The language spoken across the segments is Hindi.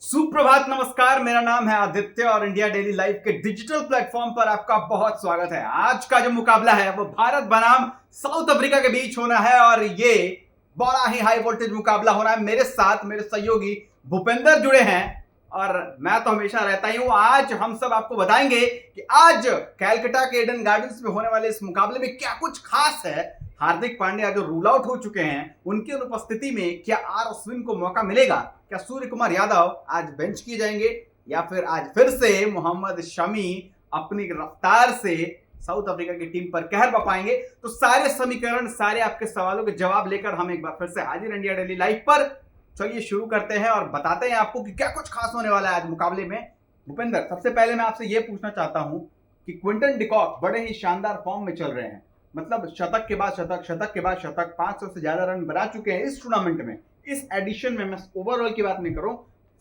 सुप्रभात, नमस्कार। मेरा नाम है आदित्य और इंडिया डेली लाइव के डिजिटल प्लेटफॉर्म पर आपका बहुत स्वागत है। आज का जो मुकाबला है वो भारत बनाम साउथ अफ्रीका के बीच होना है और ये बड़ा ही हाई वोल्टेज मुकाबला होना है। मेरे साथ मेरे सहयोगी भूपेंद्र जुड़े हैं और मैं तो हमेशा रहता ही हूं। आज हम सब आपको बताएंगे कि आज कैलकाटा के ईडन गार्डन्स में होने वाले इस मुकाबले में क्या कुछ खास है। हार्दिक पांड्या जो रूल आउट हो चुके हैं, उनकी अनुपस्थिति में क्या आर अश्विन को मौका मिलेगा? क्या सूर्य कुमार यादव आज बेंच किए जाएंगे या फिर आज फिर से मोहम्मद शमी अपनी रफ्तार से साउथ अफ्रीका की टीम पर कहर बपाएंगे? तो सारे समीकरण, सारे आपके सवालों के जवाब लेकर हम एक बार फिर से हाजिर इंडिया डेली लाइव पर। चलिए शुरू करते हैं और बताते हैं आपको कि क्या कुछ खास होने वाला है आज मुकाबले में। भूपेंद्र, सबसे पहले मैं आपसे यह पूछना चाहता हूं कि क्विंटन डिकॉक बड़े ही शानदार फॉर्म में चल रहे हैं। मतलब शतक के बाद शतक, शतक के बाद शतक, 500 से ज्यादा रन बना चुके हैं इस टूर्नामेंट में, इस एडिशन में। मैं ओवरऑल की बात नहीं करूं,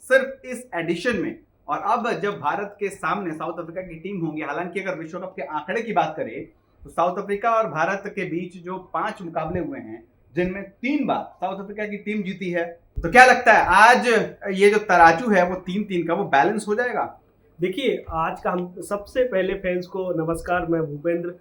सिर्फ इस एडिशन में। और अब जब भारत के सामने साउथ अफ्रीका की टीम होंगी, हालांकि अगर विश्व कप के आंकड़े की बात करें तो साउथ अफ्रीका और भारत के बीच जो 5 मुकाबले हुए हैं, जिनमें 3 बार साउथ अफ्रीका की टीम जीती है, तो क्या लगता है आज ये जो तराजू है वो 3-3 का वो बैलेंस हो जाएगा? देखिए, आज का हम सबसे पहले फैंस को नमस्कार। मैं भूपेंद्र,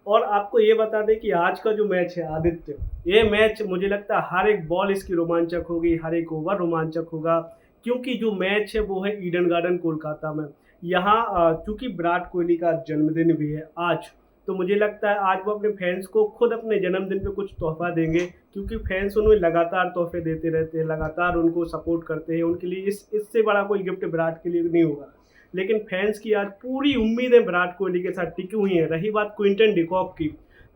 और आपको ये बता दें कि आज का जो मैच है आदित्य, ये मैच मुझे लगता है हर एक बॉल इसकी रोमांचक होगी, हर एक ओवर रोमांचक होगा, क्योंकि जो मैच है वो है ईडन गार्डन कोलकाता में। यहाँ चूंकि विराट कोहली का जन्मदिन भी है आज, तो मुझे लगता है आज वो अपने फैंस को खुद अपने जन्मदिन पे कुछ तोहफा देंगे, क्योंकि फैंस उन्हें लगातार तोहफे देते रहते हैं, लगातार उनको सपोर्ट करते हैं। उनके लिए इससे बड़ा कोई गिफ्ट विराट के लिए नहीं होगा। लेकिन फैंस की आज पूरी उम्मीदें विराट कोहली के साथ टिकी हुई हैं। रही बात क्विंटन डिकॉक की,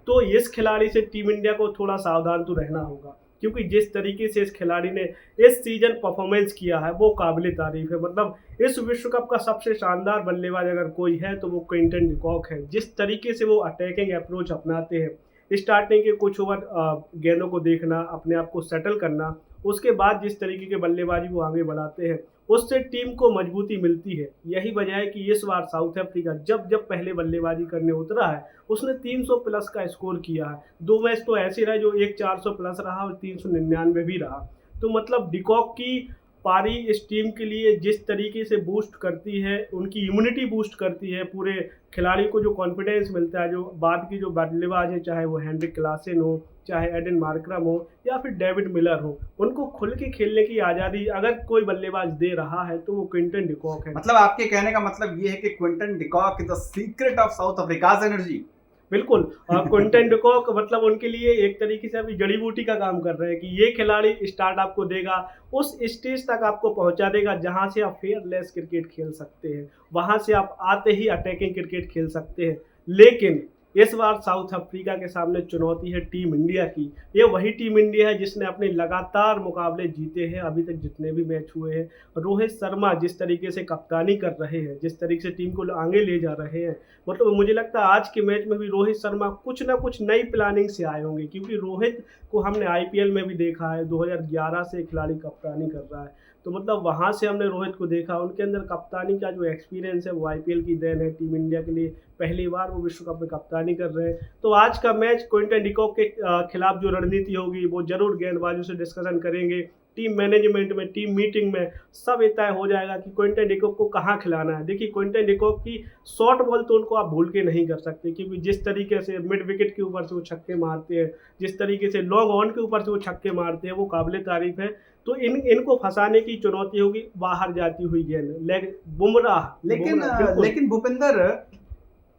तो इस खिलाड़ी से टीम इंडिया को थोड़ा सावधान तो रहना होगा, क्योंकि जिस तरीके से इस खिलाड़ी ने इस सीजन परफॉर्मेंस किया है वो काबिल तारीफ है। मतलब इस विश्व कप का सबसे शानदार बल्लेबाज अगर कोई है तो वो क्विंटन डिकॉक है। जिस तरीके से वो अटैकिंग अप्रोच अपनाते हैं, स्टार्टिंग के कुछ ओवर गेंदों को देखना, अपने आप को सेटल करना, उसके बाद जिस तरीके के बल्लेबाजी वो आगे बढ़ाते हैं, उससे टीम को मजबूती मिलती है। यही वजह है कि इस बार साउथ अफ्रीका जब जब पहले बल्लेबाजी करने उतरा है, उसने 300 प्लस का स्कोर किया है। 2 मैच तो ऐसे रहे जो एक 400 प्लस रहा और 399 भी रहा। तो मतलब डिकॉक की पारी इस टीम के लिए जिस तरीके से बूस्ट करती है, उनकी इम्यूनिटी बूस्ट करती है, पूरे खिलाड़ी को जो कॉन्फिडेंस मिलता है, जो बाद की जो बल्लेबाज है, चाहे वो हेनरिक क्लासन हो, चाहे एडन मार्करम हो या फिर डेविड मिलर हो, उनको खुल के खेलने की आज़ादी अगर कोई बल्लेबाज दे रहा है तो वो क्विंटन डिकॉक है। मतलब आपके कहने का मतलब ये है कि Quinton de Kock is the secret of south Africa's energy. बिल्कुल। क्विंटन डिकॉक मतलब उनके लिए एक तरीके से अभी जड़ी बूटी का काम कर रहे हैं कि ये खिलाड़ी स्टार्ट आपको देगा, उस स्टेज तक आपको पहुंचा देगा जहां से आप फेयरलेस क्रिकेट खेल सकते हैं, वहां से आप आते ही अटैकिंग क्रिकेट खेल सकते हैं। लेकिन इस बार साउथ अफ्रीका के सामने चुनौती है टीम इंडिया की। ये वही टीम इंडिया है जिसने अपने लगातार मुकाबले जीते हैं, अभी तक जितने भी मैच हुए हैं। रोहित शर्मा जिस तरीके से कप्तानी कर रहे हैं, जिस तरीके से टीम को आगे ले जा रहे हैं, मतलब मुझे लगता है आज के मैच में भी रोहित शर्मा कुछ ना कुछ नई प्लानिंग से आए होंगे, क्योंकि रोहित को हमने आईपीएल में भी देखा है, 2011 से खिलाड़ी कप्तानी कर रहा है। तो मतलब वहाँ से हमने रोहित को देखा, उनके अंदर कप्तानी का जो एक्सपीरियंस है वो आईपीएल की देन है। टीम इंडिया के लिए पहली बार वो विश्व कप में कप्तानी कर रहे हैं। तो आज का मैच क्विंटन डिकॉक के खिलाफ जो रणनीति होगी वो जरूर गेंदबाजों से डिस्कशन करेंगे। टीम मैनेजमेंट में, टीम मीटिंग में सब ये तय हो जाएगा कि क्विंटन डिकॉक को कहाँ खिलाना है। देखिए, क्विंटन डिकॉक की शॉर्ट बॉल तो उनको आप भूल के नहीं कर सकते, क्योंकि जिस तरीके से मिड विकेट के ऊपर से वो छक्के मारते हैं, जिस तरीके से लॉन्ग ऑन के ऊपर से वो छक्के मारते हैं, वो काबिल तारीफ है। तो इनको फंसाने की चुनौती होगी बाहर जाती हुई गेंद, लेग बुमराह। लेकिन Bhupendra,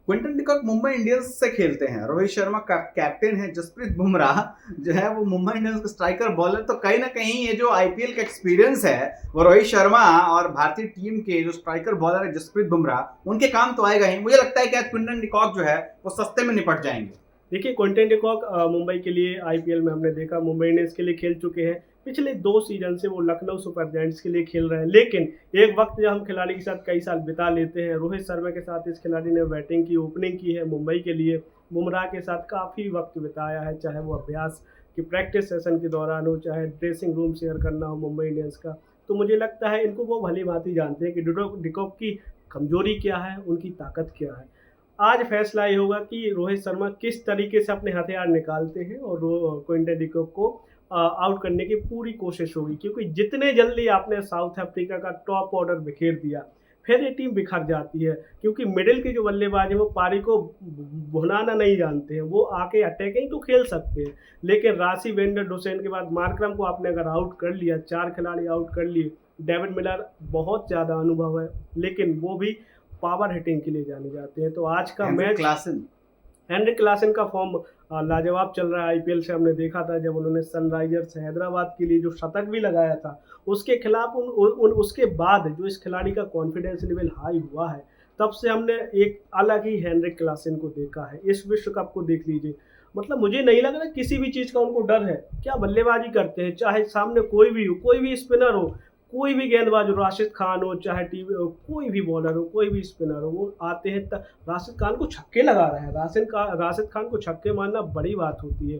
Quinton de Kock Mumbai Indians से खेलते हैं, रोहित शर्मा का कैप्टन है, जसप्रीत बुमराह जो है वो मुंबई इंडियंस का स्ट्राइकर बॉलर। तो कहीं ना कहीं ये जो आईपीएल का एक्सपीरियंस है वो रोहित शर्मा और भारतीय टीम के जो स्ट्राइकर बॉलर है जसप्रीत बुमराह, उनके काम तो आएगा ही। मुझे लगता है कि क्विंटन डिकॉक जो है वो सस्ते में निपट जाएंगे। देखिए, क्विंटन डिकॉक मुंबई के लिए आईपीएल में हमने देखा, मुंबई इंडियंस के लिए खेल चुके हैं। पिछले 2 सीजन से वो लखनऊ सुपर जायंट्स के लिए खेल रहे हैं। लेकिन एक वक्त जब हम खिलाड़ी के साथ कई साल बिता लेते हैं, रोहित शर्मा के साथ इस खिलाड़ी ने बैटिंग की, ओपनिंग की है मुंबई के लिए, बुमराह के साथ काफ़ी वक्त बिताया है, चाहे वो अभ्यास की प्रैक्टिस सेशन के दौरान हो, चाहे ड्रेसिंग रूम शेयर करना हो मुंबई इंडियंस का। तो मुझे लगता है इनको वो भली भांति जानते हैं कि डिकॉक की कमजोरी क्या है, उनकी ताकत क्या है। आज फैसला ये होगा कि रोहित शर्मा किस तरीके से अपने हथियार निकालते हैं और क्विंटन डिकॉक को आउट करने की पूरी कोशिश होगी, क्योंकि जितने जल्दी आपने साउथ अफ्रीका का टॉप ऑर्डर बिखेर दिया, फिर ये टीम बिखर जाती है, क्योंकि मिडिल के जो बल्लेबाज हैं वो पारी को भुनाना नहीं जानते हैं। वो आके अटैकिंग तो खेल सकते हैं, लेकिन राशि वेंडर डुसेन के बाद मार्करम को आपने अगर आउट कर लिया, 4 खिलाड़ी आउट कर लिए, डेविड मिलर बहुत ज़्यादा अनुभव है, लेकिन वो भी पावर हिटिंग के लिए जाने जाते हैं। तो आज का मैच हेनरिक क्लासन का फॉर्म लाजवाब चल रहा है। आईपीएल से हमने देखा था जब उन्होंने सनराइजर्स हैदराबाद के लिए जो शतक भी लगाया था, उसके खिलाफ उसके बाद जो इस खिलाड़ी का कॉन्फिडेंस लेवल हाई हुआ है, तब से हमने एक अलग ही हेनरिक क्लासन को देखा है। इस विश्व कप को देख लीजिए, मतलब मुझे नहीं लग रहा किसी भी चीज़ का उनको डर है। क्या बल्लेबाजी करते हैं, चाहे सामने कोई भी हो, कोई भी स्पिनर हो, कोई भी गेंदबाज हो, राशिद खान हो, चाहे टीवी हो, कोई भी बॉलर हो, कोई भी स्पिनर हो, वो आते हैं राशिद खान को छक्के लगा रहे हैं। राशिद खान को छक्के मारना बड़ी बात होती है।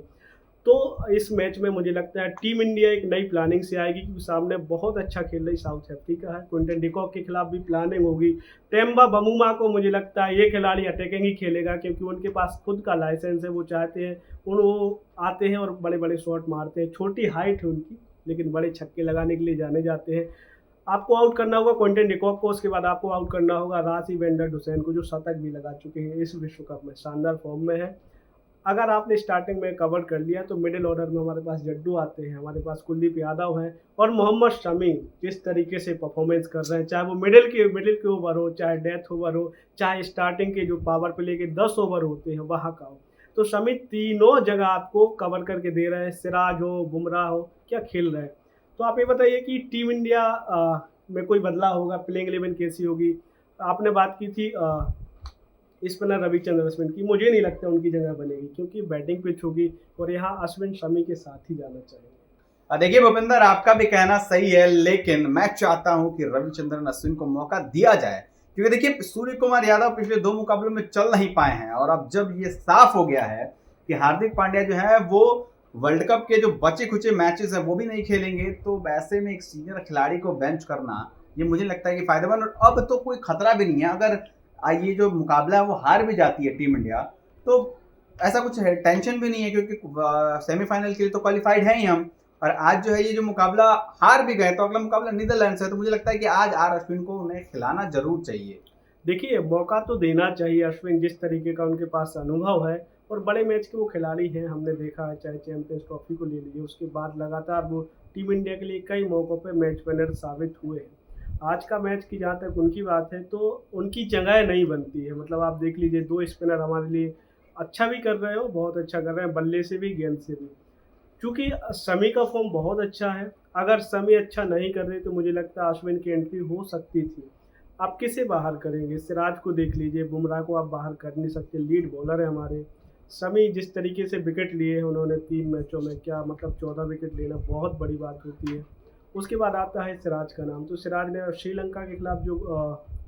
तो इस मैच में मुझे लगता है टीम इंडिया एक नई प्लानिंग से आएगी, क्योंकि सामने बहुत अच्छा खेल रही साउथ अफ्रीका है। क्विंटन डिकॉक के खिलाफ भी प्लानिंग होगी। टेम्बा बमूमा को मुझे लगता है ये खिलाड़ी अटैकिंग ही खेलेगा, क्योंकि उनके पास खुद का लाइसेंस है। वो चाहते हैं, वो आते हैं और बड़े बड़े शॉट मारते हैं। छोटी हाइट है उनकी, लेकिन बड़े छक्के लगाने के लिए जाने जाते हैं। आपको आउट करना होगा क्विंटन डिकॉक को, उसके बाद आपको आउट करना होगा राशि वेंडर डुसेन को, जो शतक भी लगा चुके हैं इस विश्व कप में, शानदार फॉर्म में है। अगर आपने स्टार्टिंग में कवर कर लिया तो मिडिल ऑर्डर में हमारे पास जड्डू आते हैं, हमारे पास कुलदीप यादव हैं और मोहम्मद शमी जिस तरीके से परफॉर्मेंस कर रहे हैं, चाहे वो मिडिल के ओवर हो, चाहे डेथ ओवर हो, चाहे स्टार्टिंग के जो पावर प्ले के 10 ओवर होते हैं वहाँ का हो, तो शमी तीनों जगह आपको कवर करके दे रहे हैं। सिराज हो, बुमराह हो, क्या खेल रहे हैं। तो आप ये बताइए कि टीम इंडिया में कोई बदलाव होगा, प्लेइंग 11 कैसी होगी। आपने बात की थी स्पिनर रविचंद्रन अश्विन की, मुझे नहीं लगता उनकी जगह बनेगी, क्योंकि बैटिंग पिच होगी और यहाँ अश्विन शमी के साथ ही जाना चाहिए। देखिए भूपेंद्र, आपका भी कहना सही है, लेकिन मैं चाहता हूं कि रविचंद्रन अश्विन को मौका दिया जाए, क्योंकि देखिए सूर्य कुमार यादव पिछले 2 मुकाबलों में चल नहीं पाए हैं, और अब जब ये साफ हो गया है कि हार्दिक पांड्या जो है वो वर्ल्ड कप के जो बचे खुचे मैचेस है वो भी नहीं खेलेंगे, तो ऐसे में एक सीनियर खिलाड़ी को बेंच करना ये मुझे लगता है कि फायदेमंद। और अब तो कोई खतरा भी नहीं है, अगर ये जो मुकाबला है वो हार भी जाती है टीम इंडिया, तो ऐसा कुछ है, टेंशन भी नहीं है, क्योंकि सेमीफाइनल के लिए तो क्वालिफाइड है ही हम। और आज जो है ये जो मुकाबला हार भी गए तो अगला मुकाबला नीदरलैंड से है, तो मुझे लगता है कि आज अश्विन को उन्हें खिलाना जरूर चाहिए। देखिए, मौका तो देना चाहिए अश्विन, जिस तरीके का उनके पास अनुभव है और बड़े मैच के वो खिलाड़ी हैं। हमने देखा है, चाहे चैंपियंस ट्रॉफी को ले लीजिए, उसके बाद लगातार वो टीम इंडिया के लिए कई मौक़ों पे मैच विनर साबित हुए हैं। आज का मैच की जहाँ तक उनकी बात है, तो उनकी जगह नहीं बनती है। मतलब आप देख लीजिए, 2 स्पिनर हमारे लिए अच्छा भी कर रहे हो, बहुत अच्छा कर रहे हैं, बल्ले से भी गेंद से भी। चूँकि शमी का फॉर्म बहुत अच्छा है, अगर शमी अच्छा नहीं कर रहे तो मुझे लगता है अश्विन की एंट्री हो सकती थी। आप किसे बाहर करेंगे? सिराज को देख लीजिए, बुमराह को आप बाहर कर नहीं सकते, लीड बॉलर है हमारे। शमी जिस तरीके से विकेट लिए हैं उन्होंने 3 मैचों में, क्या मतलब 14 विकेट लेना बहुत बड़ी बात होती है। उसके बाद आता है सिराज का नाम, तो सिराज ने श्रीलंका के खिलाफ जो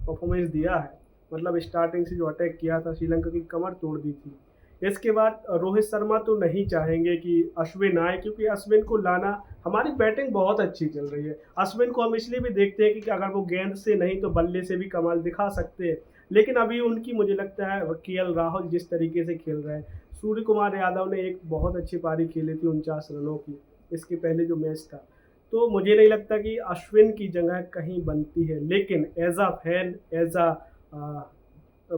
परफॉर्मेंस दिया है, मतलब स्टार्टिंग से जो अटैक किया था, श्रीलंका की कमर तोड़ दी थी। इसके बाद रोहित शर्मा तो नहीं चाहेंगे कि अश्विन आए, क्योंकि अश्विन को लाना, हमारी बैटिंग बहुत अच्छी चल रही है। अश्विन को हम इसलिए भी देखते हैं कि अगर वो गेंद से नहीं तो बल्ले से भी कमाल दिखा सकते हैं, लेकिन अभी उनकी मुझे लगता है केएल राहुल जिस तरीके से खेल रहे हैं। सूर्य कुमार यादव ने एक बहुत अच्छी पारी खेली थी 49 रनों की, इसके पहले जो मैच था, तो मुझे नहीं लगता कि अश्विन की जगह कहीं बनती है। लेकिन एज अ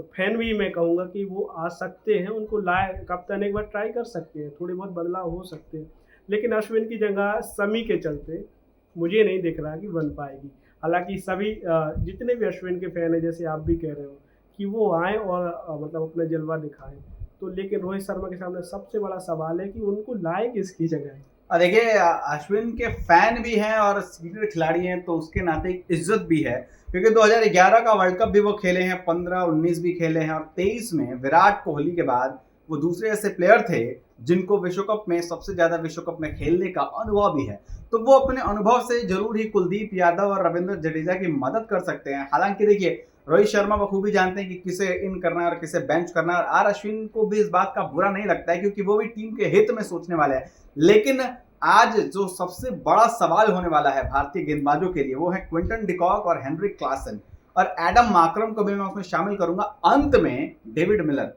फैन भी मैं कहूँगा कि वो आ सकते हैं, उनको लाए कप्तान एक बार ट्राई कर सकते हैं, थोड़ी बहुत बदलाव हो सकते हैं। लेकिन अश्विन की जगह शमी के चलते मुझे नहीं दिख रहा कि बन पाएगी। हालांकि सभी जितने भी अश्विन के फ़ैन हैं, जैसे आप भी कह रहे हो, कि वो आएँ और मतलब अपना जलवा दिखाएं, तो लेकिन रोहित शर्मा के सामने सबसे बड़ा सवाल है कि उनको लाए किसकी जगह। देखिए, अश्विन के फैन भी हैं और सीनियर खिलाड़ी हैं, तो उसके नाते एक इज्जत भी है, क्योंकि 2011 का वर्ल्ड कप भी वो खेले हैं, 15, 19 भी खेले हैं, और 23 में विराट कोहली के बाद वो दूसरे ऐसे प्लेयर थे जिनको विश्व कप में सबसे ज्यादा विश्व कप में खेलने का अनुभव भी है। तो वो अपने अनुभव से जरूर ही कुलदीप यादव और रविंद्र जडेजा की मदद कर सकते हैं। हालांकि देखिए, रोहित शर्मा बखूबी जानते हैं कि किसे इन करना है और किसे बेंच करना है, और अश्विन को भी इस बात का बुरा नहीं लगता है, क्योंकि वो भी टीम के हित में सोचने वाले हैं। लेकिन आज जो सबसे बड़ा सवाल होने वाला है भारतीय गेंदबाजों के लिए, वो है क्विंटन डिकॉक और हेनरिक क्लासन, और एडम मार्करम को भी मैं उसमें शामिल करूंगा। अंत में डेविड मिलर,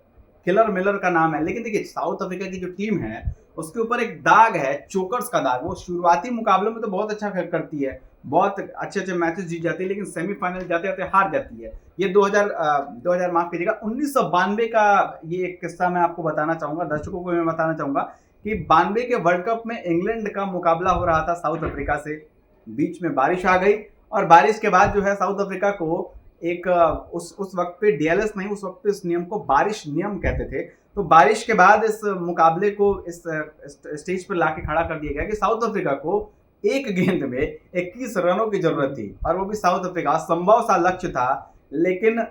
किलर मिलर का नाम है। लेकिन देखिए, साउथ अफ्रीका की जो टीम है उसके ऊपर एक दाग है, चोकर्स का दाग। वो शुरुआती मुकाबलों में तो बहुत अच्छा करती है, बहुत अच्छे अच्छे मैचेस जीत जाती है, लेकिन सेमीफाइनल जाते जाते हार जाती है। ये 2000 माफ कीजिएगा 1992 का ये एक किस्सा मैं आपको बताना चाहूंगा, दर्शकों को मैं बताना चाहूंगा कि 92 के वर्ल्ड कप में इंग्लैंड का मुकाबला हो रहा था साउथ अफ्रीका से। बीच में बारिश आ गई और बारिश के बाद जो है साउथ अफ्रीका को एक उस वक्त पे डीएलएस नहीं, उस वक्त पे इस नियम को बारिश नियम कहते थे। तो बारिश के बाद इस मुकाबले को इस स्टेज पर लाके खड़ा कर दिया गया कि साउथ अफ्रीका को एक गेंद में 21 रनों की जरूरत थी, और वो भी साउथ अफ्रीका असंभव सा लक्ष्य था, लेकिन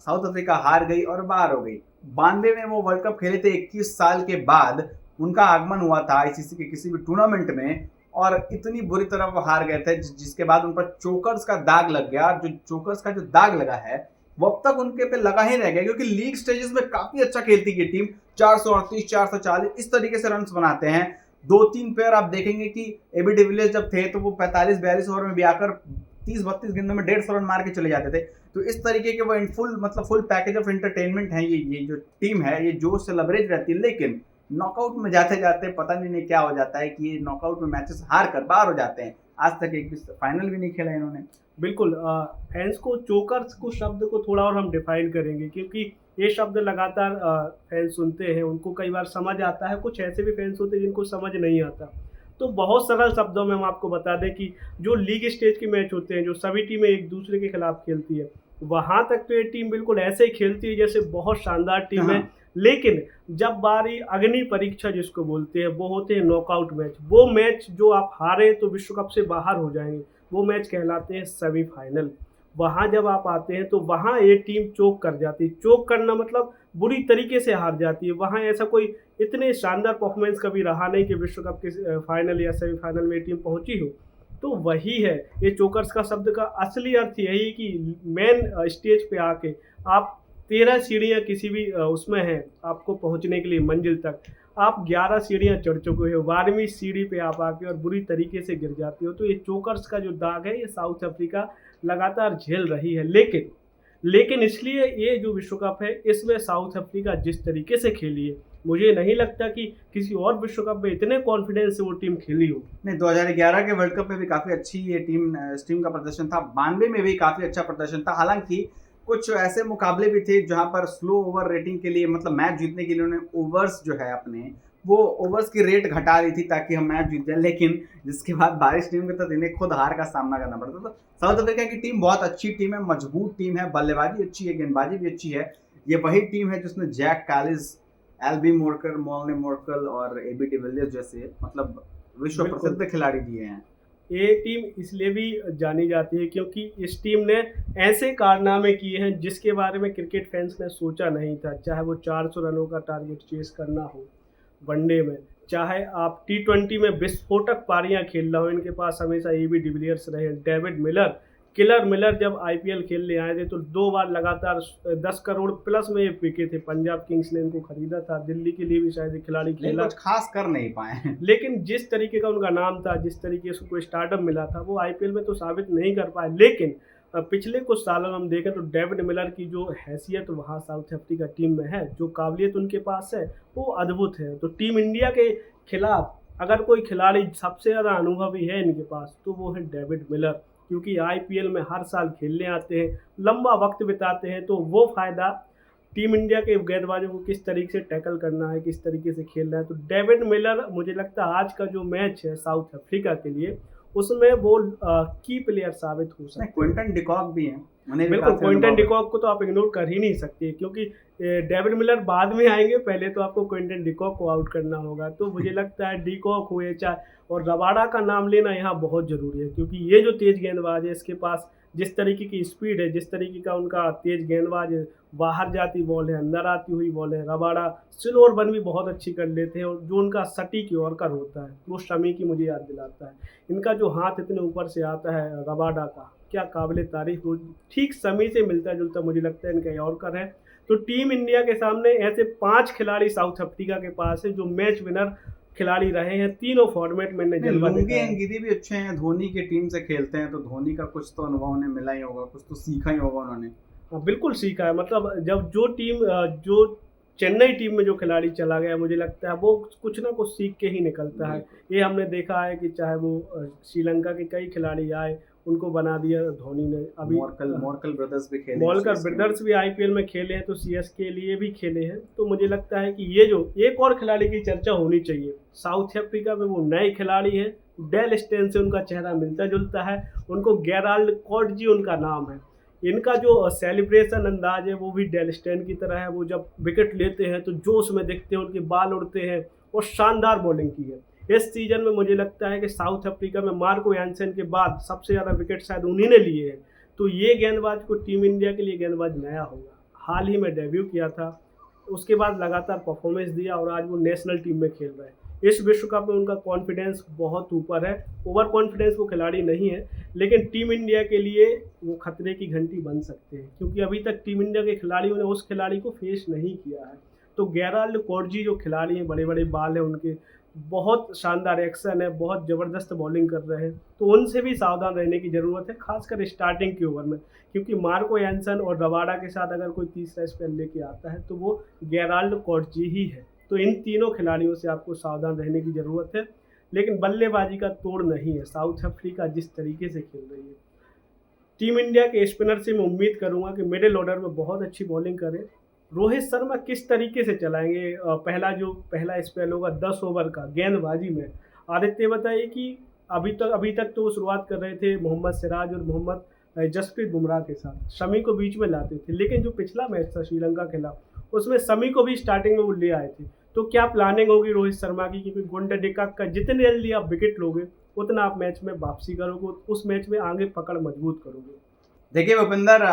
साउथ अफ्रीका हार गई और बाहर हो गई। 92 में वो वर्ल्ड कप खेले थे, 21 साल के बाद उनका आगमन हुआ था आईसीसी के किसी भी टूर्नामेंट में, और इतनी बुरी तरह वो हार गए थे जिसके बाद उन पर चोकर्स का दाग लग गया। जो चोकर्स का जो दाग लगा है वो अब तक उनके पे लगा ही रह गया, क्योंकि लीग स्टेजेस में काफी अच्छा खेलती है टीम, 438 440 इस तरीके से रन्स बनाते हैं। 2-3 प्लेयर आप देखेंगे कि एबी डिविलियर्स जब थे तो वो 45-42 ओवर में भी आकर 30-32 गेंदों में 150 रन मार के चले जाते थे। तो इस तरीके के वो फुल पैकेज ऑफ एंटरटेनमेंट है ये जो टीम है, ये जोश से लबरेज रहती है। लेकिन नॉकआउट में जाते जाते पता नहीं क्या हो जाता है कि ये नॉकआउट में मैचेस हार कर बाहर हो जाते हैं। आज तक एक भी फाइनल भी नहीं खेला इन्होंने। बिल्कुल। फैंस को चोकर्स को शब्द को थोड़ा और हम डिफाइन करेंगे, क्योंकि ये शब्द लगातार फैंस सुनते हैं, उनको कई बार समझ आता है, कुछ ऐसे भी फैंस होते हैं जिनको समझ नहीं आता। तो बहुत सरल शब्दों में हम आपको बता दें कि जो लीग स्टेज के मैच होते हैं, जो सभी टीमें एक दूसरे के खिलाफ खेलती है, वहाँ तक तो ये टीम बिल्कुल ऐसे ही खेलती है जैसे बहुत शानदार टीम है। लेकिन जब बारी अग्नि परीक्षा जिसको बोलते हैं, वो होते हैं नॉकआउट मैच। वो मैच जो आप हारे तो विश्व कप से बाहर हो जाएंगे, वो मैच कहलाते हैं सेमीफाइनल। वहाँ जब आप आते हैं तो वहाँ ये टीम चोक कर जाती है। चोक करना मतलब बुरी तरीके से हार जाती है। वहाँ ऐसा कोई इतने शानदार परफॉर्मेंस कभी रहा नहीं कि विश्व कप के फाइनल या सेमीफाइनल में टीम पहुंची हो। तो वही है, ये चोकर्स का शब्द का असली अर्थ यही कि मेन स्टेज पे आके आप 13 सीढ़ियाँ किसी भी उसमें हैं आपको पहुंचने के लिए मंजिल तक, आप 11 सीढ़ियाँ चढ़ चुके हो, 12वीं सीढ़ी पे आप आके और बुरी तरीके से गिर जाते हो। तो ये चोकर्स का जो दाग है ये साउथ अफ्रीका लगातार झेल रही है। लेकिन इसलिए ये जो विश्व कप है इसमें साउथ अफ्रीका जिस तरीके से खेली है, मुझे नहीं लगता कि किसी और विश्व कप में इतने कॉन्फिडेंस से वो टीम खेली हो। नहीं, 2011 के वर्ल्ड कप में भी काफी अच्छी ये इस टीम का प्रदर्शन था, 92 में भी काफी अच्छा प्रदर्शन था। हालांकि कुछ ऐसे मुकाबले भी थे जहां पर स्लो ओवर रेटिंग के लिए, मतलब मैच जीतने के लिए उन्होंने ओवर्स जो है अपने वो ओवर्स की रेट घटा रही थी ताकि हम मैच जीत जाए, लेकिन जिसके बाद बारिश टीम के तहत इन्हें खुद हार का सामना करना पड़ता। तो साउथ अफ्रीका की टीम बहुत अच्छी टीम है, मजबूत टीम है, बल्लेबाजी अच्छी है, गेंदबाजी भी अच्छी है। ये वही टीम है जिसने जैक कालिस, एल्बी मोर्कर, मोलने मोर्कल और एबी डिविलियर्स जैसे मतलब विश्व प्रसिद्ध खिलाड़ी दिए हैं। ये टीम इसलिए भी जानी जाती है क्योंकि इस टीम ने ऐसे कारनामे किए हैं जिसके बारे में क्रिकेट फैंस ने सोचा नहीं था। चाहे वो 400 रनों का टारगेट चेस करना हो वनडे में, चाहे आप T20 में विस्फोटक पारियां खेलना हो, इनके पास हमेशा एबी डिविलियर्स रहे। डेविड मिलर, किलर मिलर जब आईपीएल खेलने आए थे तो 2 बार लगातार 10 करोड़ प्लस में ये बिके थे। पंजाब किंग्स ने इनको खरीदा था, दिल्ली के लिए भी शायद खिलाड़ी खेला, कुछ खास कर नहीं पाए। लेकिन जिस तरीके का उनका नाम था, जिस तरीके से उनको स्टारडम मिला था, वो आईपीएल में तो साबित नहीं कर पाए। लेकिन पिछले कुछ सालों में हम देखें तो डेविड मिलर की जो हैसियत वहाँ साउथ अफ्रीका टीम में है, जो काबिलियत उनके पास है, वो अद्भुत है। तो टीम इंडिया के खिलाफ अगर कोई खिलाड़ी सबसे ज़्यादा अनुभवी है इनके पास तो वो है डेविड मिलर, क्योंकि आईपीएल में हर साल खेलने आते हैं, लंबा वक्त बिताते हैं। तो वो फ़ायदा टीम इंडिया के गेंदबाजों को किस तरीके से टैकल करना है, किस तरीके से खेलना है। तो डेविड मिलर मुझे लगता है आज का जो मैच है साउथ अफ्रीका के लिए उसमें वो की प्लेयर साबित हो सकते हैं। क्विंटन डिकॉक भी हैं, बिल्कुल। क्विंटन डिकॉक को तो आप इग्नोर कर ही नहीं सकते, क्योंकि डेविड मिलर बाद में आएंगे, पहले तो आपको क्विंटन डिकॉक को आउट करना होगा। तो मुझे लगता है डिकॉक हुए चाहे, और रबाडा का नाम लेना यहाँ बहुत ज़रूरी है, क्योंकि ये जो तेज़ गेंदबाज है इसके पास जिस तरीके की स्पीड है, जिस तरीके का उनका तेज़ गेंदबाज है, बाहर जाती बॉल है, अंदर आती हुई बॉल है। रबाडा स्लो और बन भी बहुत अच्छी कर लेते हैं, और जो उनका सटीक यॉर्कर होता है वो शमी की मुझे याद दिलाता है। इनका जो हाथ इतने ऊपर से आता है रबाडा का, क्या काबिल तारीफ, ठीक शमी से मिलता जुलता मुझे लगता है इनका यॉर्कर है। तो टीम इंडिया के सामने ऐसे 5 खिलाड़ी साउथ अफ्रीका के पास है जो मैच विनर खिलाड़ी रहे हैं तीनों फॉर्मेट में। लुंगी अंगिदी भी अच्छे हैं, धोनी की टीम से खेलते हैं, तो धोनी का कुछ तो अनुभव उन्हें मिला ही होगा, कुछ तो सीखा ही होगा उन्होंने। हाँ बिल्कुल सीखा है। मतलब जब जो टीम जो चेन्नई टीम में जो खिलाड़ी चला गया, मुझे लगता है वो कुछ ना कुछ सीख के ही निकलता है। ये हमने देखा है कि चाहे वो श्रीलंका के कई खिलाड़ी आए, उनको बना दिया धोनी ने। अभी मोरकल ब्रदर्स भी खेले, मोरकल ब्रदर्स भी आईपीएल में खेले हैं, तो सीएसके के लिए भी खेले हैं। तो मुझे लगता है कि ये जो एक और खिलाड़ी की चर्चा होनी चाहिए, साउथ अफ्रीका में वो नए खिलाड़ी हैं, डेल स्टेन से उनका चेहरा मिलता जुलता है, उनको गेराल्ड कॉटजी उनका नाम है। इनका जो सेलिब्रेशन अंदाज है वो भी डेल स्टेन की तरह है। वो जब विकेट लेते हैं तो जोश में दिखते हैं, उनके बाल उड़ते हैं और शानदार बॉलिंग की है। इस सीजन में मुझे लगता है कि साउथ अफ्रीका में मार्को यानसेन के बाद सबसे ज़्यादा विकेट शायद उन्हीं ने लिए हैं। तो ये गेंदबाज को टीम इंडिया के लिए गेंदबाज नया होगा। हाल ही में डेब्यू किया था, उसके बाद लगातार परफॉर्मेंस दिया और आज वो नेशनल टीम में खेल रहे हैं। इस विश्व कप में उनका कॉन्फिडेंस बहुत ऊपर है। ओवर कॉन्फिडेंस वो खिलाड़ी नहीं है, लेकिन टीम इंडिया के लिए वो खतरे की घंटी बन सकते हैं, क्योंकि अभी तक टीम इंडिया के खिलाड़ियों ने उस खिलाड़ी को फेस नहीं किया है। तो गेराल्ड कॉटजी जो खिलाड़ी हैं, बड़े बड़े बाल हैं उनके, बहुत शानदार एक्शन है, बहुत ज़बरदस्त बॉलिंग कर रहे हैं। तो उनसे भी सावधान रहने की ज़रूरत है, खासकर स्टार्टिंग के ओवर में, क्योंकि मार्को यानसन और रबाडा के साथ अगर कोई तीसरा स्पेल लेके आता है तो वो गेराल्ड कॉटजी ही है। तो इन तीनों खिलाड़ियों से आपको सावधान रहने की ज़रूरत है। लेकिन बल्लेबाजी का तोड़ नहीं है साउथ अफ्रीका जिस तरीके से खेल रही है। टीम इंडिया के स्पिनर से मैं उम्मीद करूंगा कि मिडिल ऑर्डर में बहुत अच्छी बॉलिंग करें। रोहित शर्मा किस तरीके से चलाएंगे पहला स्पेल होगा 10 ओवर का गेंदबाजी में। आदित्य बताइए कि अभी तक तो वो शुरुआत कर रहे थे मोहम्मद सिराज और मोहम्मद जसप्रीत बुमराह के साथ, शमी को बीच में लाते थे। लेकिन जो पिछला मैच था श्रीलंका के खिलाफ, उसमें शमी को भी स्टार्टिंग में वो ले आए थे। तो क्या प्लानिंग होगी रोहित शर्मा की, क्योंकि गुंडा डिकाक का जितने जल्दी आप विकेट लोगे उतना आप मैच में वापसी करोगे, उस मैच में आगे पकड़ मजबूत करोगे। देखिए भूपिंदर,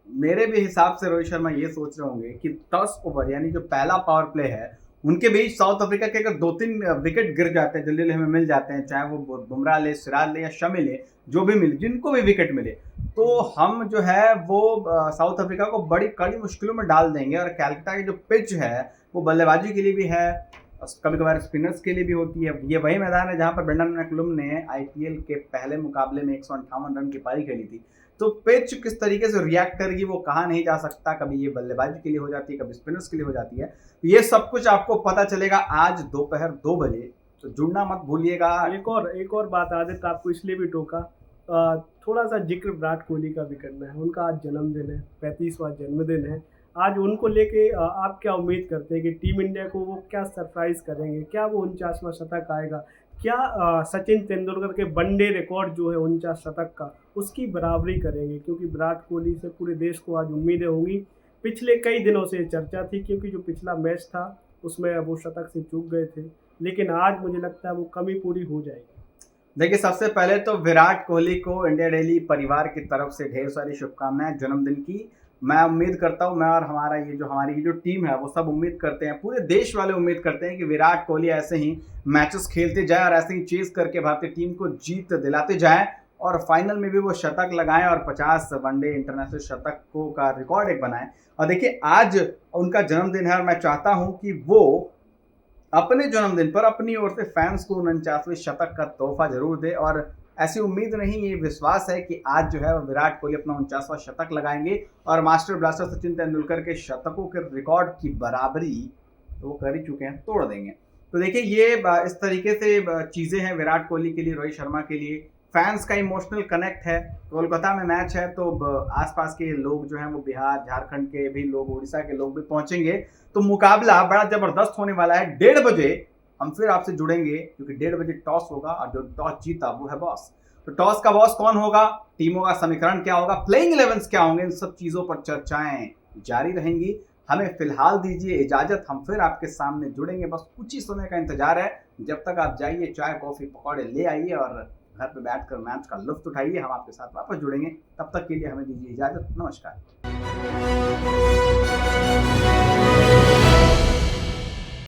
मेरे भी हिसाब से रोहित शर्मा ये सोच रहे होंगे कि 10 ओवर यानी जो पहला पावर प्ले है उनके बीच साउथ अफ्रीका के अगर 2-3 विकेट गिर जाते हैं, जल्दी हमें मिल जाते हैं, चाहे वो बुमराह ले, सिराज ले या शमी ले, जो भी मिले, जिनको भी विकेट मिले, तो हम जो है वो साउथ अफ्रीका को बड़ी कड़ी मुश्किलों में डाल देंगे। और कैलकाटा की जो पिच है वो बल्लेबाजी के लिए भी है, कभी कभार स्पिनर्स के लिए भी होती है। ये वही मैदान है जहां पर ब्रेंडन मैकलम ने आईपीएल के पहले मुकाबले में 158 रन की पारी खेली थी। तो पिच किस तरीके से रिएक्ट करेगी वो कहा नहीं जा सकता, कभी ये बल्लेबाजी के लिए हो जाती है, कभी स्पिनर्स के लिए हो जाती है। ये सब कुछ आपको पता चलेगा आज दोपहर 2 बजे, तो जुड़ना मत भूलिएगा। एक और बात आदित्य, आपको इसलिए भी टोका, थोड़ा सा जिक्र विराट कोहली का भी करना है। उनका आज जन्मदिन है, 35वां जन्मदिन है। आज उनको लेके आप क्या उम्मीद करते हैं कि टीम इंडिया को वो क्या सरप्राइज करेंगे? क्या वो 49वां शतक आएगा? क्या सचिन तेंदुलकर के वनडे रिकॉर्ड जो है 49 शतक का, उसकी बराबरी करेंगे? क्योंकि विराट कोहली से पूरे देश को आज उम्मीदें होंगी। पिछले कई दिनों से चर्चा थी, क्योंकि जो पिछला मैच था उसमें वो शतक से चूक गए थे, लेकिन आज मुझे लगता है वो कमी पूरी हो जाएगी। देखिए, सबसे पहले तो विराट कोहली को इंडिया डेली परिवार की तरफ से ढेर सारी शुभकामनाएं जन्मदिन की। मैं उम्मीद करता हूं, मैं और हमारी जो टीम है वो सब उम्मीद करते हैं, पूरे देश वाले उम्मीद करते हैं कि विराट कोहली ऐसे ही मैचेस खेलते जाए और ऐसे ही चेस करके भारतीय टीम को जीत दिलाते जाए और फाइनल में भी वो शतक लगाएं और 50 वनडे इंटरनेशनल शतकों का रिकॉर्ड एक बनाएं। और देखिए, आज उनका जन्मदिन है और मैं चाहता हूं कि वो अपने जन्मदिन पर अपनी ओर से फैंस को 49वें शतक का तोहफा जरूर दे। और ऐसी उम्मीद नहीं, ये विश्वास है कि आज जो है वो विराट कोहली अपना 49वां शतक लगाएंगे और मास्टर ब्लास्टर सचिन तेंदुलकर के शतकों के रिकॉर्ड की बराबरी तो वो कर ही चुके हैं, तोड़ देंगे। तो देखिए, ये इस तरीके से चीज़ें हैं विराट कोहली के लिए, रोहित शर्मा के लिए। फैंस का इमोशनल कनेक्ट है। कोलकाता में मैच है तो आसपास के लोग जो हैं वो बिहार, झारखंड के भी लोग, उड़ीसा के लोग भी पहुंचेंगे। तो मुकाबला बड़ा जबरदस्त होने वाला है। 1:30 बजे हम फिर आपसे जुड़ेंगे, क्योंकि 1:30 बजे टॉस होगा और जो टॉस जीता वो है बॉस। तो टॉस का बॉस कौन होगा, टीमों का समीकरण क्या होगा, प्लेइंग 11s क्या होंगे, इन सब चीज़ों पर चर्चाएं जारी रहेंगी। हमें फिलहाल दीजिए इजाजत, हम फिर आपके सामने जुड़ेंगे। बस कुछ ही समय का इंतजार है, जब तक आप जाइए चाय कॉफ़ी पकौड़े ले आइए और घर पे बैठकर मैच का लुत्फ उठाइए। हम आपके साथ वापस जुड़ेंगे, तब तक के लिए हमें दीजिए इजाजत। नमस्कार।